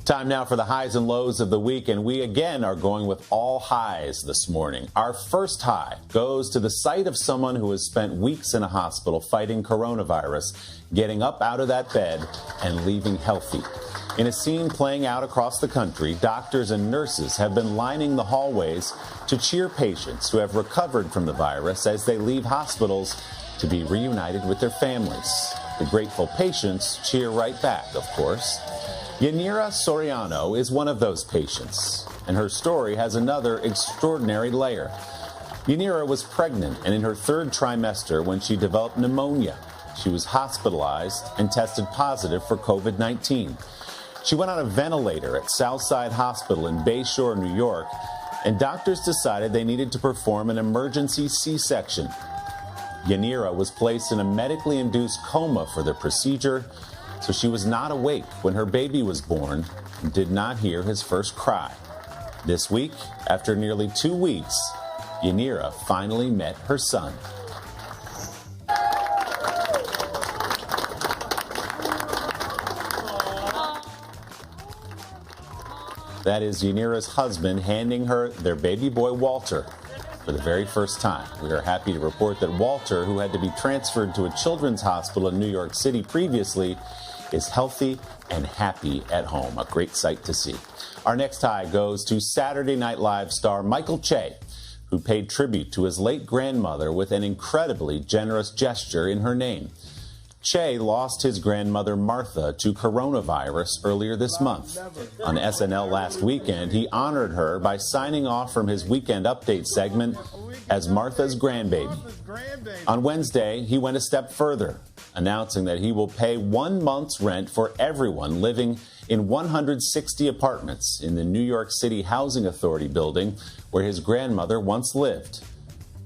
Time now for the highs and lows of the week, and we again are going with all highs this morning. Our first high goes to the sight of someone who has spent weeks in a hospital fighting coronavirus, getting up out of that bed and leaving healthy. In a scene playing out across the country, doctors and nurses have been lining the hallways to cheer patients who have recovered from the virus as they leave hospitals to be reunited with their families. The grateful patients cheer right back, of course. Yanira Soriano is one of those patients, and her story has another extraordinary layer. Yanira was pregnant and in her third trimester when she developed pneumonia. She was hospitalized and tested positive for COVID-19. She went on a ventilator at Southside Hospital in Bayshore, New York, and doctors decided they needed to perform an emergency C-section. Yanira was placed in a medically induced coma for the procedure, so she was not awake when her baby was born and did not hear his first cry. This week, after nearly 2 weeks, Yanira finally met her son. That is Yanira's husband handing her their baby boy Walter for the very first time. We are happy to report that Walter, who had to be transferred to a children's hospital in New York City previously, is healthy and happy at home. A great sight to see. Our next high goes to Saturday Night Live star Michael Che, who paid tribute to his late grandmother with an incredibly generous gesture in her name. Che lost his grandmother Martha to coronavirus earlier this month. On SNL last weekend, he honored her by signing off from his Weekend Update segment as Martha's grandbaby. On Wednesday, he went a step further, announcing that he will pay 1 month's rent for everyone living in 160 apartments in the New York City Housing Authority building where his grandmother once lived.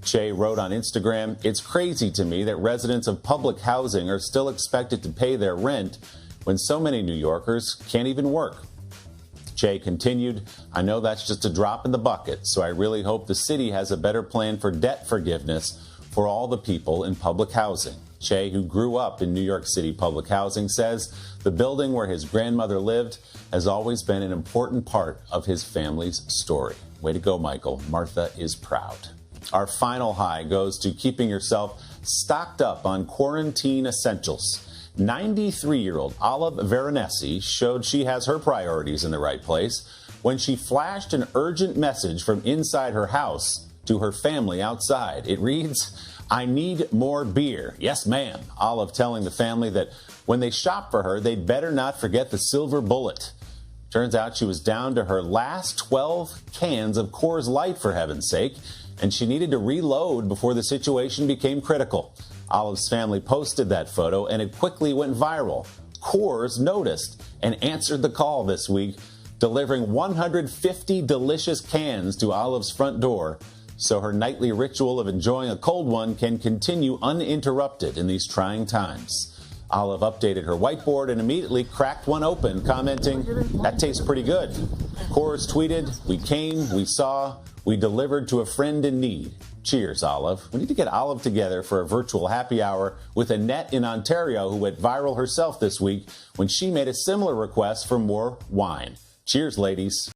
Che wrote on Instagram, "It's crazy to me that residents of public housing are still expected to pay their rent when so many New Yorkers can't even work." Che continued, "I know that's just a drop in the bucket, so I really hope the city has a better plan for debt forgiveness for all the people in public housing." Che, who grew up in New York City public housing, says the building where his grandmother lived has always been an important part of his family's story. Way to go, Michael. Martha is proud. Our final high goes to keeping yourself stocked up on quarantine essentials. 93-year-old Olive Veronesi showed she has her priorities in the right place when she flashed an urgent message from inside her house to her family outside. It reads, "I need more beer. Yes, ma'am." Olive telling the family that when they shop for her, they'd better not forget the silver bullet. Turns out she was down to her last 12 cans of Coors Light, for heaven's sake, and she needed to reload before the situation became critical. Olive's family posted that photo, and it quickly went viral. Coors noticed and answered the call this week, delivering 150 delicious cans to Olive's front door, so her nightly ritual of enjoying a cold one can continue uninterrupted in these trying times. Olive updated her whiteboard and immediately cracked one open, commenting, "That tastes pretty good." Coors tweeted, "We came, we saw, we delivered to a friend in need. Cheers, Olive." We need to get Olive together for a virtual happy hour with Annette in Ontario, who went viral herself this week when she made a similar request for more wine. Cheers, ladies.